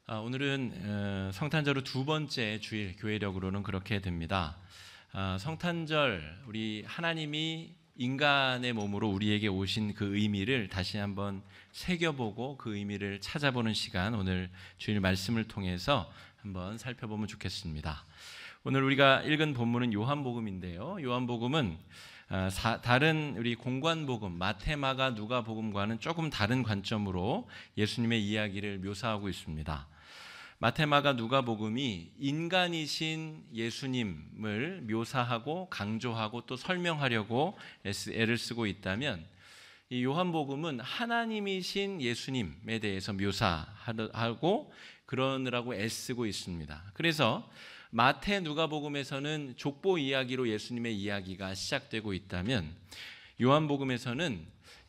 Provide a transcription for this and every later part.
오늘은 성탄절 후 두 번째 주일, 교회력으로는 그렇게 됩니다. 성탄절, 우리 하나님이 인간의 몸으로 우리에게 오신 그 의미를 다시 한번 새겨보고 그 의미를 찾아보는 시간, 오늘 주일 말씀을 통해서 한번 살펴보면 좋겠습니다. 오늘 우리가 읽은 본문은 요한복음인데요. 요한복음은 다른 우리 공관복음, 마태, 마가, 누가복음과는 조금 다른 관점으로 예수님의 이야기를 묘사하고 있습니다. 마태, 마가, 누가복음이 인간이신 예수님을 묘사하고 강조하고 또 설명하려고 애를 쓰고 있다면, 이 요한복음은 하나님이신 예수님에 대해서 묘사하고 그러느라고 애쓰고 있습니다. 그래서 마태, 누가복음에서는 족보 이야기로 예수님의 이야기가 시작되고 있다면, 요한복음에서는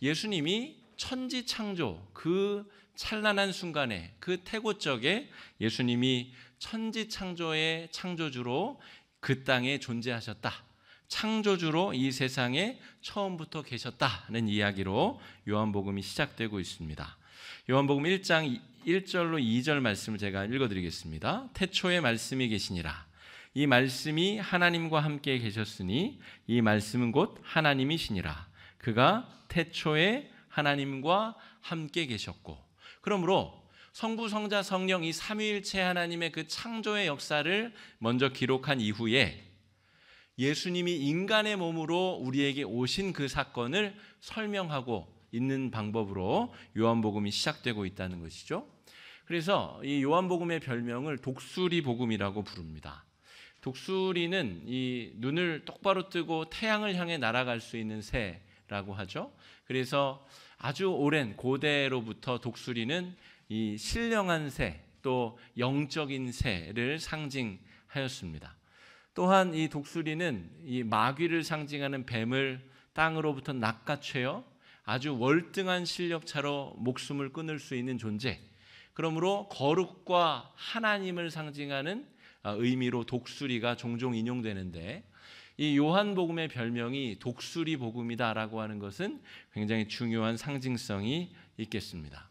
예수님이 천지창조, 그 찬란한 순간에, 그 태고적에 예수님이 천지창조의 창조주로 그 땅에 존재하셨다, 창조주로 이 세상에 처음부터 계셨다는 이야기로 요한복음이 시작되고 있습니다. 요한복음 1장 1절로 2절 말씀을 제가 읽어드리겠습니다. 태초에 말씀이 계시니라. 이 말씀이 하나님과 함께 계셨으니 이 말씀은 곧 하나님이시니라. 그가 태초에 하나님과 함께 계셨고. 그러므로 성부, 성자, 성령 이 삼위일체 하나님의 그 창조의 역사를 먼저 기록한 이후에 예수님이 인간의 몸으로 우리에게 오신 그 사건을 설명하고 있는 방법으로 요한복음이 시작되고 있다는 것이죠. 그래서 이 요한복음의 별명을 독수리 복음이라고 부릅니다. 독수리는 이 눈을 똑바로 뜨고 태양을 향해 날아갈 수 있는 새라고 하죠. 그래서 아주 오랜 고대로부터 독수리는 이 신령한 새, 또 영적인 새를 상징하였습니다. 또한 이 독수리는 이 마귀를 상징하는 뱀을 땅으로부터 낚아채어 아주 월등한 실력차로 목숨을 끊을 수 있는 존재, 그러므로 거룩과 하나님을 상징하는 의미로 독수리가 종종 인용되는데, 이 요한복음의 별명이 독수리 복음이다라고 하는 것은 굉장히 중요한 상징성이 있겠습니다.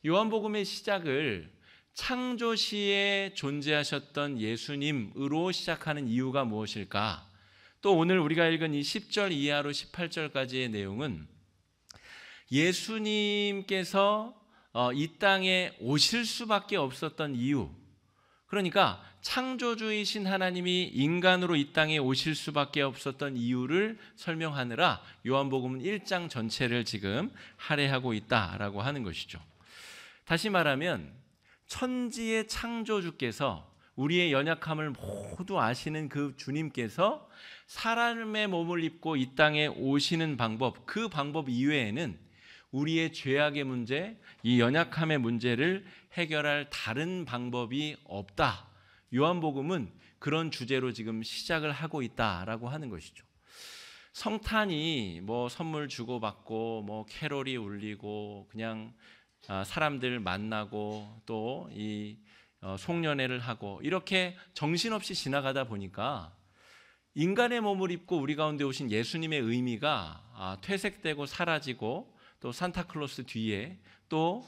요한복음의 시작을 창조시에 존재하셨던 예수님으로 시작하는 이유가 무엇일까? 또 오늘 우리가 읽은 이 10절 이하로 18절까지의 내용은 예수님께서 이 땅에 오실 수밖에 없었던 이유, 그러니까 창조주이신 하나님이 인간으로 이 땅에 오실 수밖에 없었던 이유를 설명하느라 요한복음은 1장 전체를 지금 할애하고 있다라고 하는 것이죠. 다시 말하면 천지의 창조주께서, 우리의 연약함을 모두 아시는 그 주님께서 사람의 몸을 입고 이 땅에 오시는 방법, 그 방법 이외에는 우리의 죄악의 문제, 이 연약함의 문제를 해결할 다른 방법이 없다. 요한복음은 그런 주제로 지금 시작을 하고 있다라고 하는 것이죠. 성탄이 뭐 선물 주고받고 캐롤이 울리고 그냥 사람들 만나고 또 이 송년회를 하고 이렇게 정신없이 지나가다 보니까 인간의 몸을 입고 우리 가운데 오신 예수님의 의미가 퇴색되고 사라지고, 또 산타클로스 뒤에 또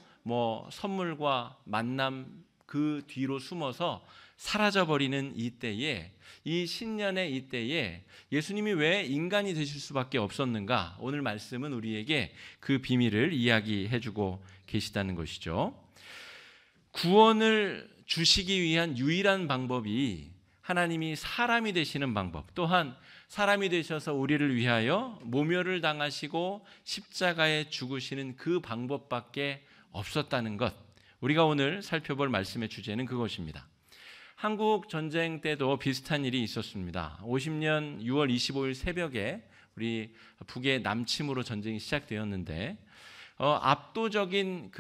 선물과 만남 그 뒤로 숨어서 사라져버리는 이때에, 이 신년의 이때에 예수님이 왜 인간이 되실 수밖에 없었는가? 오늘 말씀은 우리에게 그 비밀을 이야기해주고 계시다는 것이죠. 구원을 주시기 위한 유일한 방법이 하나님이 사람이 되시는 방법, 또한 사람이 되셔서 우리를 위하여 모멸을 당하시고 십자가에 죽으시는 그 방법밖에 없었다는 것, 우리가 오늘 살펴볼 말씀의 주제는 그것입니다. 한국 전쟁 때도 비슷한 일이 있었습니다. 50년 6월 25일 새벽에 우리 북의 남침으로 전쟁이 시작되었는데, 압도적인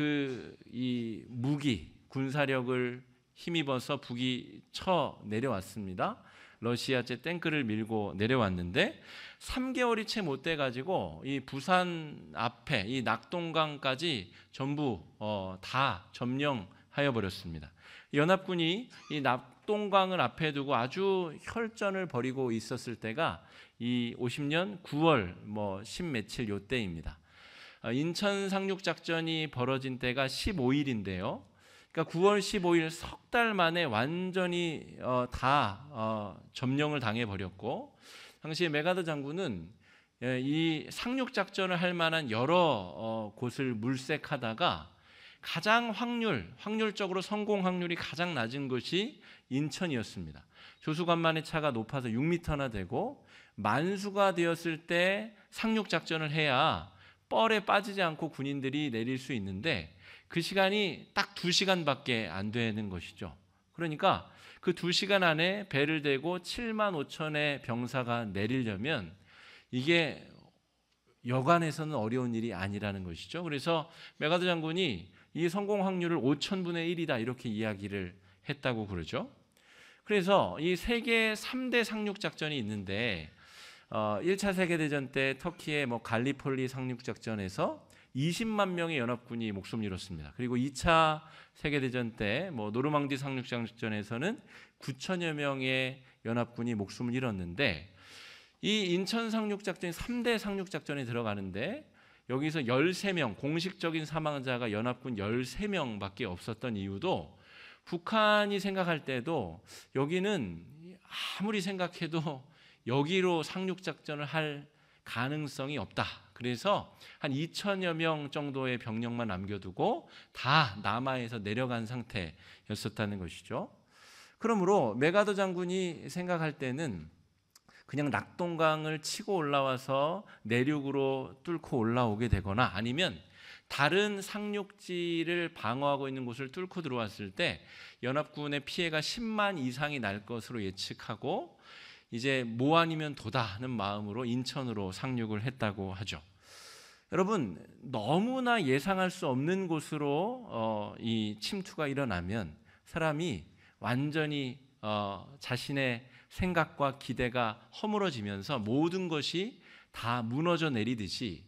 이 무기, 군사력을 힘입어서 북이 쳐 내려왔습니다. 러시아제 탱크를 밀고 내려왔는데 3개월이 채 못 돼가지고 이 부산 앞에 이 낙동강까지 전부 다 점령하여 버렸습니다. 연합군이 이 낙동강을 앞에 두고 아주 혈전을 벌이고 있었을 때가 이 50년 9월 10 며칠 요때입니다. 인천 상륙작전이 벌어진 때가 15일인데요. 그러니까 9월 15일 석 달 만에 완전히 점령을 당해버렸고, 당시에 메가더 장군은 이 상륙 작전을 할 만한 여러 곳을 물색하다가 가장 확률적으로 성공 확률이 가장 낮은 것이 인천이었습니다. 조수관만의 차가 높아서 6m나 되고, 만수가 되었을 때 상륙 작전을 해야 뻘에 빠지지 않고 군인들이 내릴 수 있는데 그 시간이 딱 2시간밖에 안 되는 것이죠. 그러니까 그 2시간 안에 배를 대고 7만 5천의 병사가 내리려면 이게 여간에서는 어려운 일이 아니라는 것이죠. 그래서 메가더 장군이 이 성공 확률을 5천분의 1이다 이렇게 이야기를 했다고 그러죠. 그래서 이 세계 3대 상륙 작전이 있는데 1차 세계대전 때 터키의 갈리폴리 상륙 작전에서 20만 명의 연합군이 목숨을 잃었습니다. 그리고 2차 세계대전 때 노르망디 상륙 작전에서는 9천여 명의 연합군이 목숨을 잃었는데, 이 인천 상륙 작전이 3대 상륙 작전에 들어가는데 여기서 13명, 공식적인 사망자가 연합군 13명밖에 없었던 이유도, 북한이 생각할 때도 여기는 아무리 생각해도 여기로 상륙 작전을 할 가능성이 없다. 그래서 한 2천여 명 정도의 병력만 남겨두고 다 남하에서 내려간 상태였었다는 것이죠. 그러므로 메가더 장군이 생각할 때는 그냥 낙동강을 치고 올라와서 내륙으로 뚫고 올라오게 되거나 아니면 다른 상륙지를 방어하고 있는 곳을 뚫고 들어왔을 때 연합군의 피해가 10만 이상이 날 것으로 예측하고 이제 뭐 아니면 도다는 마음으로 인천으로 상륙을 했다고 하죠. 여러분, 너무나 예상할 수 없는 곳으로 이 침투가 일어나면 사람이 완전히 자신의 생각과 기대가 허물어지면서 모든 것이 다 무너져 내리듯이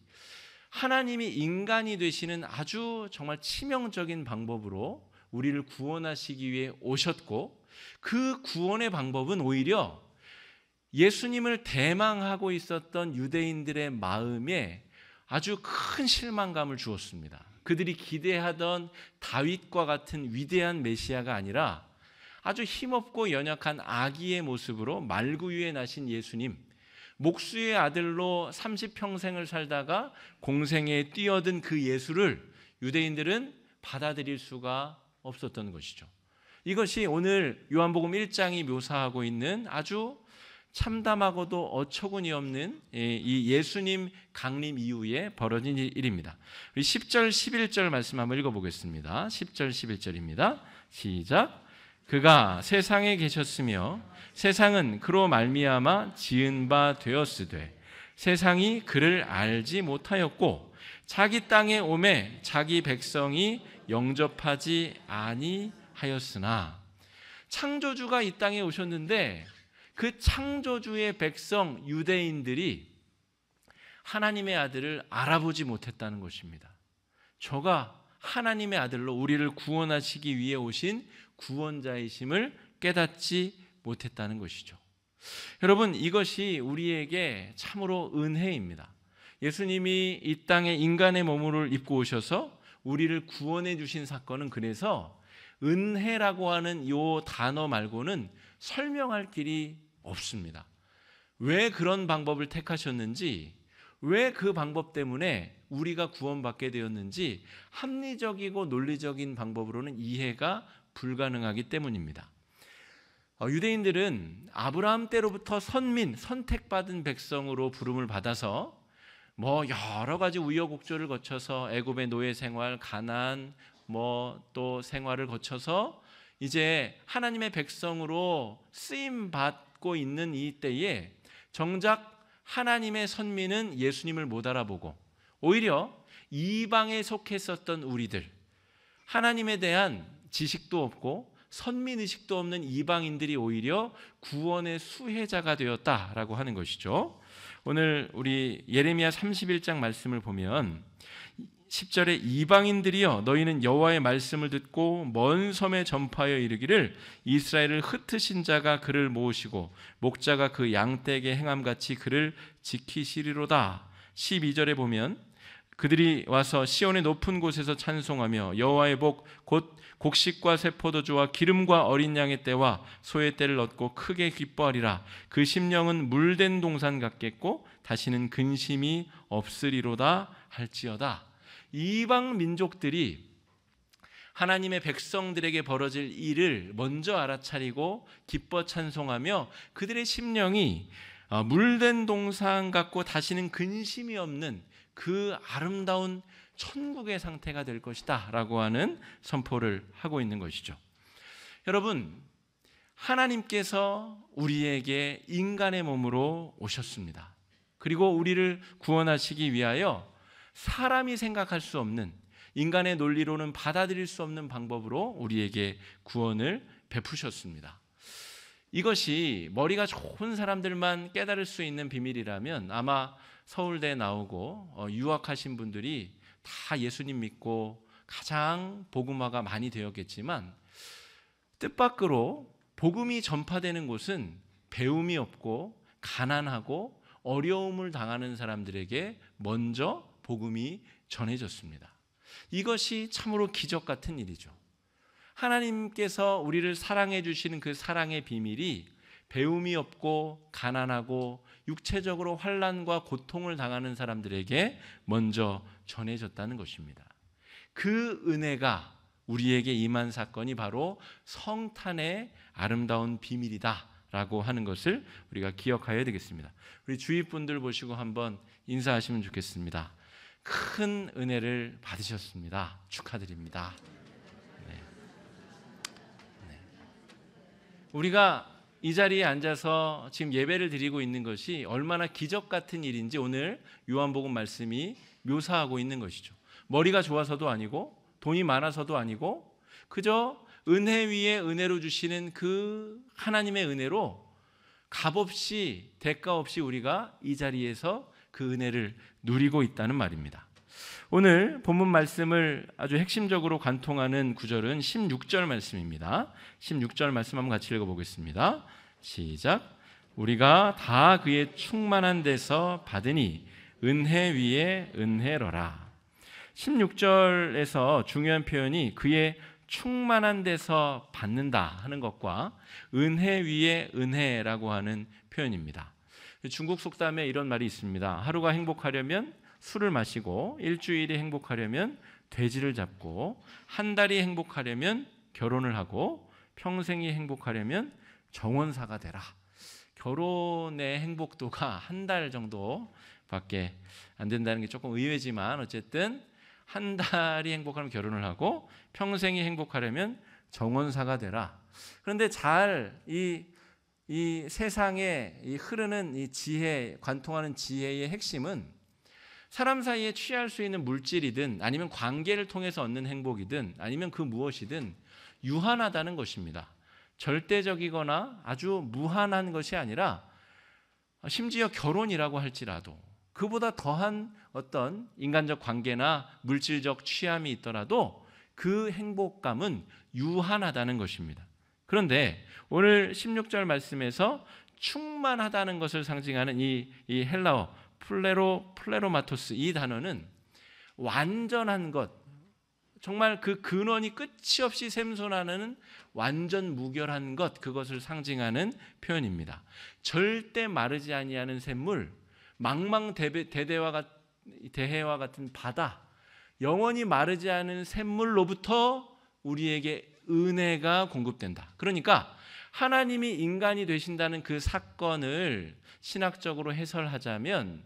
하나님이 인간이 되시는 아주 정말 치명적인 방법으로 우리를 구원하시기 위해 오셨고, 그 구원의 방법은 오히려 예수님을 대망하고 있었던 유대인들의 마음에 아주 큰 실망감을 주었습니다. 그들이 기대하던 다윗과 같은 위대한 메시아가 아니라 아주 힘없고 연약한 아기의 모습으로 말구유에 나신 예수님, 목수의 아들로 30평생을 살다가 공생에 뛰어든 그 예수를 유대인들은 받아들일 수가 없었던 것이죠. 이것이 오늘 요한복음 1장이 묘사하고 있는 아주 참담하고도 어처구니 없는 이 예수님 강림 이후에 벌어진 일입니다. 우리 10절 11절 말씀 한번 읽어보겠습니다. 10절 11절입니다. 시작. 그가 세상에 계셨으며 세상은 그로 말미암아 지은 바 되었으되 세상이 그를 알지 못하였고 자기 땅에 오매 자기 백성이 영접하지 아니하였으나. 창조주가 이 땅에 오셨는데 그 창조주의 백성 유대인들이 하나님의 아들을 알아보지 못했다는 것입니다. 저가 하나님의 아들로 우리를 구원하시기 위해 오신 구원자이심을 깨닫지 못했다는 것이죠. 여러분, 이것이 우리에게 참으로 은혜입니다. 예수님이 이 땅에 인간의 몸을 입고 오셔서 우리를 구원해 주신 사건은 그래서 은혜라고 하는 이 단어 말고는 설명할 길이 없습니다. 왜 그런 방법을 택하셨는지, 왜 그 방법 때문에 우리가 구원받게 되었는지 합리적이고 논리적인 방법으로는 이해가 불가능하기 때문입니다. 유대인들은 아브라함 때로부터 선택받은 백성으로 부름을 받아서 여러 가지 우여곡절을 거쳐서 애굽의 노예 생활, 가나안 또 생활을 거쳐서 이제 하나님의 백성으로 쓰임 받고 있는 이 때에 정작 하나님의 선민은 예수님을 못 알아보고 오히려 이방에 속했었던 우리들, 하나님에 대한 지식도 없고 선민의식도 없는 이방인들이 오히려 구원의 수혜자가 되었다라고 하는 것이죠. 오늘 우리 예레미야 31장 말씀을 보면 10절에 이방인들이여 너희는 여호와의 말씀을 듣고 먼 섬에 전파하여 이르기를 이스라엘을 흩으신 자가 그를 모으시고 목자가 그 양떼에게 행함같이 그를 지키시리로다. 12절에 보면 그들이 와서 시온의 높은 곳에서 찬송하며 여호와의 복 곧 곡식과 새 포도주와 기름과 어린 양의 때와 소의 때를 얻고 크게 기뻐하리라. 그 심령은 물된 동산 같겠고 다시는 근심이 없으리로다 할지어다. 이방 민족들이 하나님의 백성들에게 벌어질 일을 먼저 알아차리고 기뻐 찬송하며 그들의 심령이 물된 동산 같고 다시는 근심이 없는 그 아름다운 천국의 상태가 될 것이다 라고 하는 선포를 하고 있는 것이죠. 여러분, 하나님께서 우리에게 인간의 몸으로 오셨습니다. 그리고 우리를 구원하시기 위하여 사람이 생각할 수 없는, 인간의 논리로는 받아들일 수 없는 방법으로 우리에게 구원을 베푸셨습니다. 이것이 머리가 좋은 사람들만 깨달을 수 있는 비밀이라면 아마 서울대 나오고 유학하신 분들이 다 예수님 믿고 가장 복음화가 많이 되었겠지만, 뜻밖으로 복음이 전파되는 곳은 배움이 없고 가난하고 어려움을 당하는 사람들에게 먼저 복음이 전해졌습니다. 이것이 참으로 기적 같은 일이죠. 하나님께서 우리를 사랑해 주시는 그 사랑의 비밀이 배움이 없고 가난하고 육체적으로 환난과 고통을 당하는 사람들에게 먼저 전해졌다는 것입니다. 그 은혜가 우리에게 임한 사건이 바로 성탄의 아름다운 비밀이다라고 하는 것을 우리가 기억해야 되겠습니다. 우리 주위 분들 보시고 한번 인사하시면 좋겠습니다. 큰 은혜를 받으셨습니다. 축하드립니다. 네. 우리가 이 자리에 앉아서 지금 예배를 드리고 있는 것이 얼마나 기적 같은 일인지 오늘 요한복음 말씀이 묘사하고 있는 것이죠. 머리가 좋아서도 아니고 돈이 많아서도 아니고 그저 은혜 위에 은혜로 주시는 그 하나님의 은혜로 값없이 대가 없이 우리가 이 자리에서 그 은혜를 누리고 있다는 말입니다. 오늘 본문 말씀을 아주 핵심적으로 관통하는 구절은 16절 말씀입니다. 16절 말씀 한번 같이 읽어보겠습니다. 시작. 우리가 다 그의 충만한 데서 받으니 은혜 위에 은혜로라. 16절에서 중요한 표현이 그의 충만한 데서 받는다 하는 것과 은혜 위에 은혜라고 하는 표현입니다. 중국 속담에 이런 말이 있습니다. 하루가 행복하려면 술을 마시고, 일주일이 행복하려면 돼지를 잡고, 한 달이 행복하려면 결혼을 하고, 평생이 행복하려면 정원사가 되라. 결혼의 행복도가 한 달 정도밖에 안 된다는 게 조금 의외지만 어쨌든 한 달이 행복하면 결혼을 하고 평생이 행복하려면 정원사가 되라. 그런데 잘 이 세상에 이 흐르는 이 지혜, 관통하는 지혜의 핵심은 사람 사이에 취할 수 있는 물질이든 아니면 관계를 통해서 얻는 행복이든 아니면 그 무엇이든 유한하다는 것입니다. 절대적이거나 아주 무한한 것이 아니라 심지어 결혼이라고 할지라도 그보다 더한 어떤 인간적 관계나 물질적 취함이 있더라도 그 행복감은 유한하다는 것입니다. 그런데 오늘 16절 말씀에서 충만하다는 것을 상징하는 이 헬라어 플레로마토스, 이 단어는 완전한 것, 정말 그 근원이 끝이 없이 샘솟아나는 완전 무결한 것, 그것을 상징하는 표현입니다. 절대 마르지 아니하는 샘물, 망망대해와 같은 바다, 영원히 마르지 않은 샘물로부터 우리에게 은혜가 공급된다. 그러니까 하나님이 인간이 되신다는 그 사건을 신학적으로 해설하자면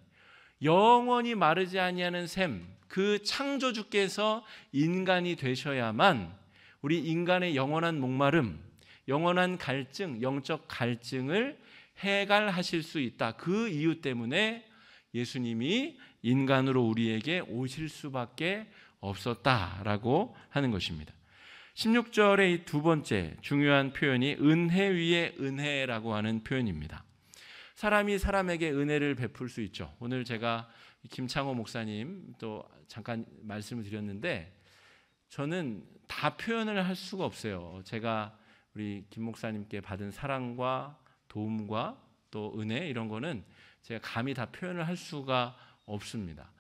영원히 마르지 아니하는 샘, 그 창조주께서 인간이 되셔야만 우리 인간의 영원한 목마름, 영원한 갈증, 영적 갈증을 해갈하실 수 있다. 그 이유 때문에 예수님이 인간으로 우리에게 오실 수밖에 없었다라고 하는 것입니다. 16절의 이 두 번째 중요한 표현이 은혜 위에 은혜라고 하는 표현입니다. 사람이 사람에게 은혜를 베풀 수 있죠. 오늘 제가 김창호 목사님 또 잠깐 말씀을 드렸는데 저는 다 표현을 할 수가 없어요. 제가 우리 김 목사님께 받은 사랑과 도움과 또 은혜 이런 거는 제가 감히 다 표현을 할 수가 없습니다.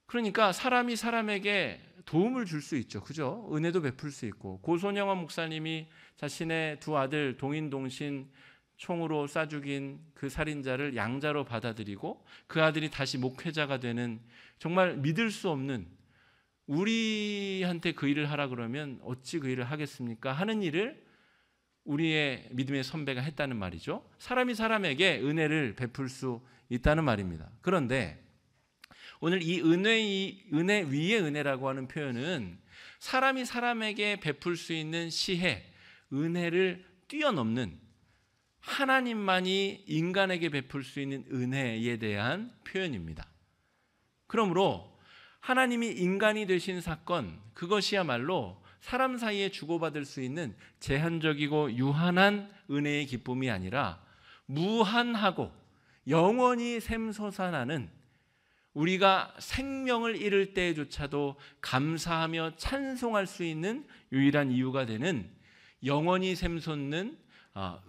그러니까 사람이 사람에게 도움을 줄 수 있죠. 그죠? 은혜도 베풀 수 있고, 고손영원 목사님이 자신의 두 아들 동인동신 총으로 쏴 죽인 그 살인자를 양자로 받아들이고 그 아들이 다시 목회자가 되는, 정말 믿을 수 없는, 우리한테 그 일을 하라 그러면 어찌 그 일을 하겠습니까? 하는 일을 우리의 믿음의 선배가 했다는 말이죠. 사람이 사람에게 은혜를 베풀 수 있다는 말입니다. 그런데 오늘 이 은혜 위의 은혜라고 하는 표현은 사람이 사람에게 베풀 수 있는 시혜, 은혜를 뛰어넘는, 하나님만이 인간에게 베풀 수 있는 은혜에 대한 표현입니다. 그러므로 하나님이 인간이 되신 사건, 그것이야말로 사람 사이에 주고받을 수 있는 제한적이고 유한한 은혜의 기쁨이 아니라 무한하고 영원히 샘솟아나는, 우리가 생명을 잃을 때조차도 감사하며 찬송할 수 있는 유일한 이유가 되는 영원히 샘솟는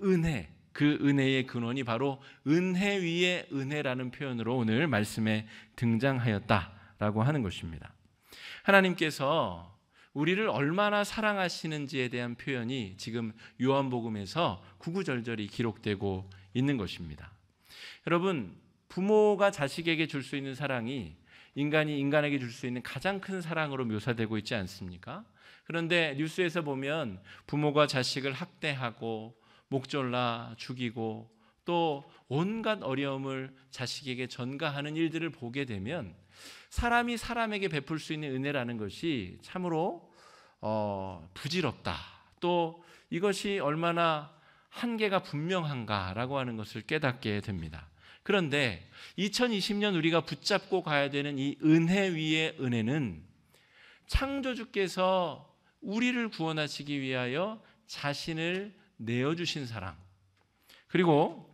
은혜, 그 은혜의 근원이 바로 은혜 위의 은혜라는 표현으로 오늘 말씀에 등장하였다라고 하는 것입니다. 하나님께서 우리를 얼마나 사랑하시는지에 대한 표현이 지금 요한복음에서 구구절절히 기록되고 있는 것입니다. 여러분, 부모가 자식에게 줄 수 있는 사랑이 인간이 인간에게 줄 수 있는 가장 큰 사랑으로 묘사되고 있지 않습니까? 그런데 뉴스에서 보면 부모가 자식을 학대하고 목졸라 죽이고 또 온갖 어려움을 자식에게 전가하는 일들을 보게 되면 사람이 사람에게 베풀 수 있는 은혜라는 것이 참으로 부질없다, 또 이것이 얼마나 한계가 분명한가라고 하는 것을 깨닫게 됩니다. 그런데 2020년 우리가 붙잡고 가야 되는 이 은혜 위의 은혜는 창조주께서 우리를 구원하시기 위하여 자신을 내어주신 사랑, 그리고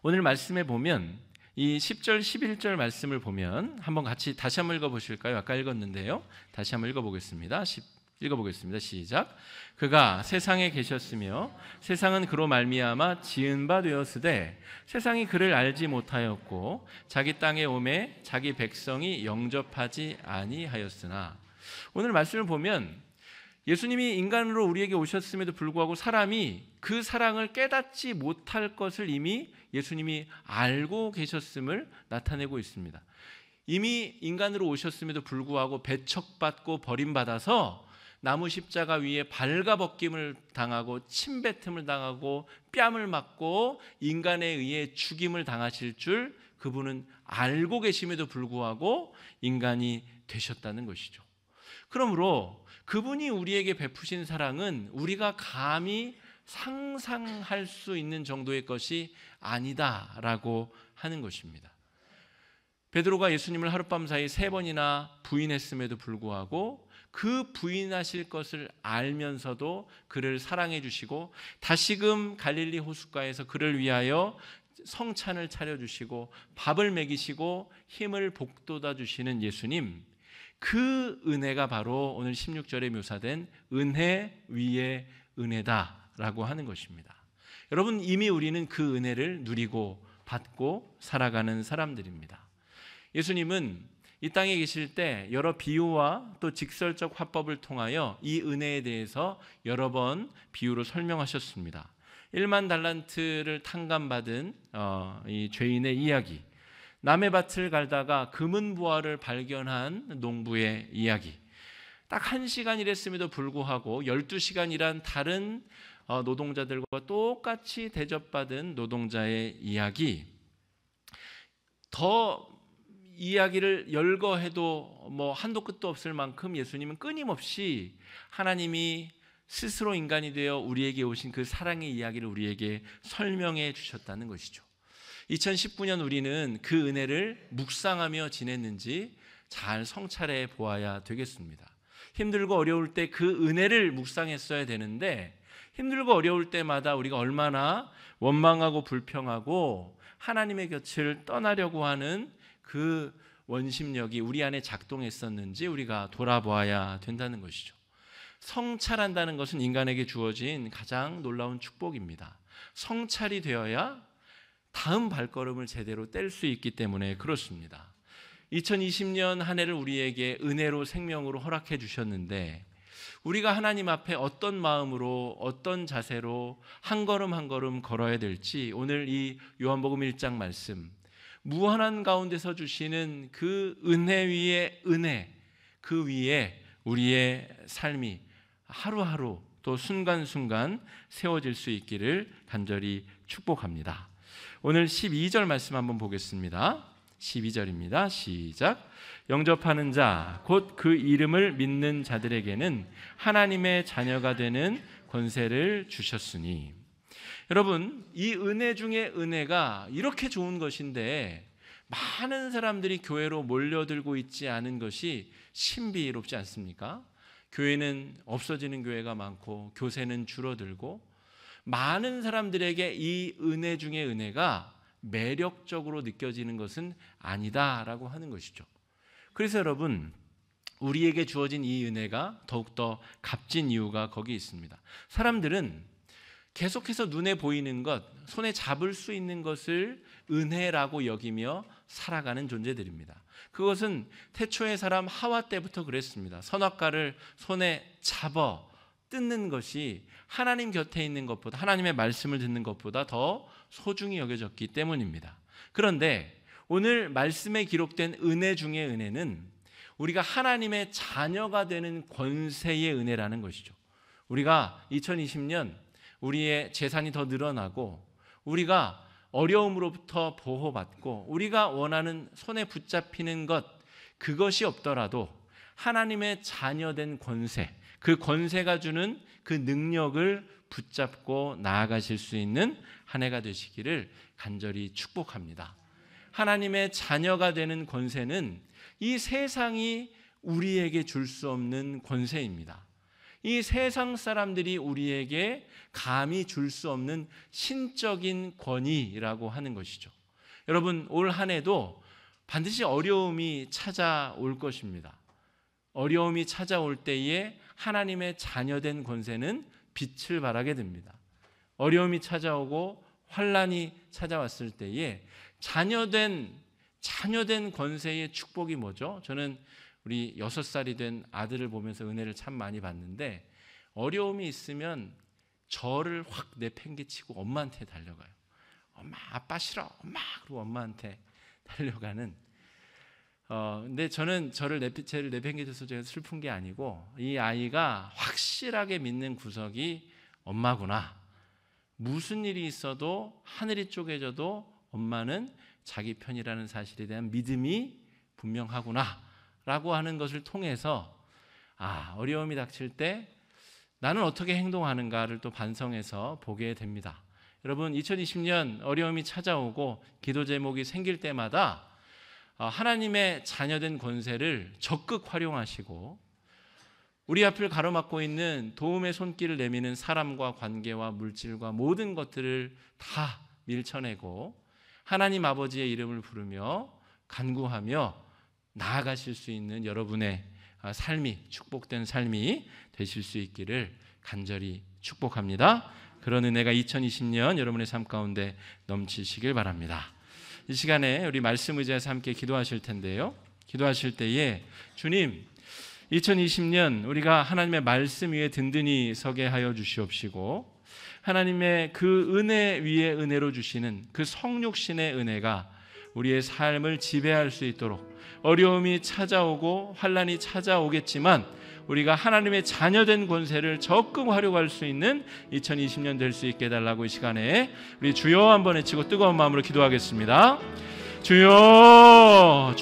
오늘 말씀에 보면 이 10절 11절 말씀을 보면 한번 같이 다시 한번 읽어보실까요? 아까 읽었는데요, 다시 한번 읽어보겠습니다. 읽어보겠습니다. 시작. 그가 세상에 계셨으며 세상은 그로 말미암아 지은 바 되었으되 세상이 그를 알지 못하였고 자기 땅에 오매 자기 백성이 영접하지 아니하였으나. 오늘 말씀을 보면 예수님이 인간으로 우리에게 오셨음에도 불구하고 사람이 그 사랑을 깨닫지 못할 것을 이미 예수님이 알고 계셨음을 나타내고 있습니다. 이미 인간으로 오셨음에도 불구하고 배척받고 버림받아서 나무 십자가 위에 발가벗김을 당하고 침뱉음을 당하고 뺨을 맞고 인간에 의해 죽임을 당하실 줄 그분은 알고 계심에도 불구하고 인간이 되셨다는 것이죠. 그러므로 그분이 우리에게 베푸신 사랑은 우리가 감히 상상할 수 있는 정도의 것이 아니다라고 하는 것입니다. 베드로가 예수님을 하룻밤 사이 3번이나 부인했음에도 불구하고 그 부인하실 것을 알면서도 그를 사랑해 주시고 다시금 갈릴리 호숫가에서 그를 위하여 성찬을 차려주시고 밥을 먹이시고 힘을 북돋아 주시는 예수님, 그 은혜가 바로 오늘 16절에 묘사된 은혜 위의 은혜다라고 하는 것입니다. 여러분, 이미 우리는 그 은혜를 누리고 받고 살아가는 사람들입니다. 예수님은 이 땅에 계실 때 여러 비유와 또 직설적 화법을 통하여 이 은혜에 대해서 여러 번 비유로 설명하셨습니다. 1만 달란트를 탕감받은 이 죄인의 이야기, 남의 밭을 갈다가 금은 보화를 발견한 농부의 이야기, 딱 1시간 일했음에도 불구하고 12시간 일한 다른 노동자들과 똑같이 대접받은 노동자의 이야기, 더 이야기를 열거해도 뭐 한도 끝도 없을 만큼 예수님은 끊임없이 하나님이 스스로 인간이 되어 우리에게 오신 그 사랑의 이야기를 우리에게 설명해 주셨다는 것이죠. 2019년 우리는 그 은혜를 묵상하며 지냈는지 잘 성찰해 보아야 되겠습니다. 힘들고 어려울 때 그 은혜를 묵상했어야 되는데 힘들고 어려울 때마다 우리가 얼마나 원망하고 불평하고 하나님의 곁을 떠나려고 하는 그 원심력이 우리 안에 작동했었는지 우리가 돌아보아야 된다는 것이죠. 성찰한다는 것은 인간에게 주어진 가장 놀라운 축복입니다. 성찰이 되어야 다음 발걸음을 제대로 뗄 수 있기 때문에 그렇습니다. 2020년 한 해를 우리에게 은혜로 생명으로 허락해 주셨는데 우리가 하나님 앞에 어떤 마음으로 어떤 자세로 한 걸음 한 걸음 걸어야 될지 오늘 이 요한복음 1장 말씀 무한한 가운데서 주시는 그 은혜 위에 은혜 그 위에 우리의 삶이 하루하루 또 순간순간 세워질 수 있기를 간절히 축복합니다. 오늘 12절 말씀 한번 보겠습니다. 12절입니다. 시작. 영접하는 자 곧 그 이름을 믿는 자들에게는 하나님의 자녀가 되는 권세를 주셨으니. 여러분, 이 은혜 중에 은혜가 이렇게 좋은 것인데 많은 사람들이 교회로 몰려들고 있지 않은 것이 신비롭지 않습니까? 교회는 없어지는 교회가 많고 교세는 줄어들고 많은 사람들에게 이 은혜 중에 은혜가 매력적으로 느껴지는 것은 아니다라고 하는 것이죠. 그래서 여러분, 우리에게 주어진 이 은혜가 더욱더 값진 이유가 거기 있습니다. 사람들은 계속해서 눈에 보이는 것, 손에 잡을 수 있는 것을 은혜라고 여기며 살아가는 존재들입니다. 그것은 태초의 사람 하와 때부터 그랬습니다. 선악과를 손에 잡아 뜯는 것이 하나님 곁에 있는 것보다, 하나님의 말씀을 듣는 것보다 더 소중히 여겨졌기 때문입니다. 그런데 오늘 말씀에 기록된 은혜 중에 은혜는 우리가 하나님의 자녀가 되는 권세의 은혜라는 것이죠. 우리가 2020년 우리의 재산이 더 늘어나고 우리가 어려움으로부터 보호받고 우리가 원하는 손에 붙잡히는 것, 그것이 없더라도 하나님의 자녀된 권세, 그 권세가 주는 그 능력을 붙잡고 나아가실 수 있는 한 해가 되시기를 간절히 축복합니다. 하나님의 자녀가 되는 권세는 이 세상이 우리에게 줄 수 없는 권세입니다. 이 세상 사람들이 우리에게 감히 줄 수 없는 신적인 권위라고 하는 것이죠. 여러분, 올 한 해도 반드시 어려움이 찾아올 것입니다. 어려움이 찾아올 때에 하나님의 자녀된 권세는 빛을 발하게 됩니다. 어려움이 찾아오고 환난이 찾아왔을 때에 자녀된 권세의 축복이 뭐죠? 저는 우리 6살이 된 아들을 보면서 은혜를 참 많이 받는데 어려움이 있으면 저를 확 내팽개치고 엄마한테 달려가요. 엄마, 아빠 싫어. 엄마, 그리고 엄마한테 달려가는. 근데 저는 쟤를 내팽개쳐서 제가 슬픈 게 아니고 이 아이가 확실하게 믿는 구석이 엄마구나. 무슨 일이 있어도 하늘이 쪼개져도 엄마는 자기 편이라는 사실에 대한 믿음이 분명하구나 라고 하는 것을 통해서 어려움이 닥칠 때 나는 어떻게 행동하는가를 또 반성해서 보게 됩니다. 여러분, 2020년 어려움이 찾아오고 기도 제목이 생길 때마다 하나님의 자녀된 권세를 적극 활용하시고 우리 앞을 가로막고 있는 도움의 손길을 내미는 사람과 관계와 물질과 모든 것들을 다 밀쳐내고 하나님 아버지의 이름을 부르며 간구하며 나아가실 수 있는 여러분의 삶이, 축복된 삶이 되실 수 있기를 간절히 축복합니다. 그런 은혜가 2020년 여러분의 삶 가운데 넘치시길 바랍니다. 이 시간에 우리 말씀 의지해서 함께 기도하실 텐데요. 기도하실 때에 주님, 2020년 우리가 하나님의 말씀 위에 든든히 서게 하여 주시옵시고 하나님의 그 은혜 위에 은혜로 주시는 그 성육신의 은혜가 우리의 삶을 지배할 수 있도록 어려움이 찾아오고 환난이 찾아오겠지만 우리가 하나님의 자녀된 권세를 적극 활용할 수 있는 2020년 될 수 있게 해달라고 이 시간에 우리 주여 한번 외치고 뜨거운 마음으로 기도하겠습니다. 주여.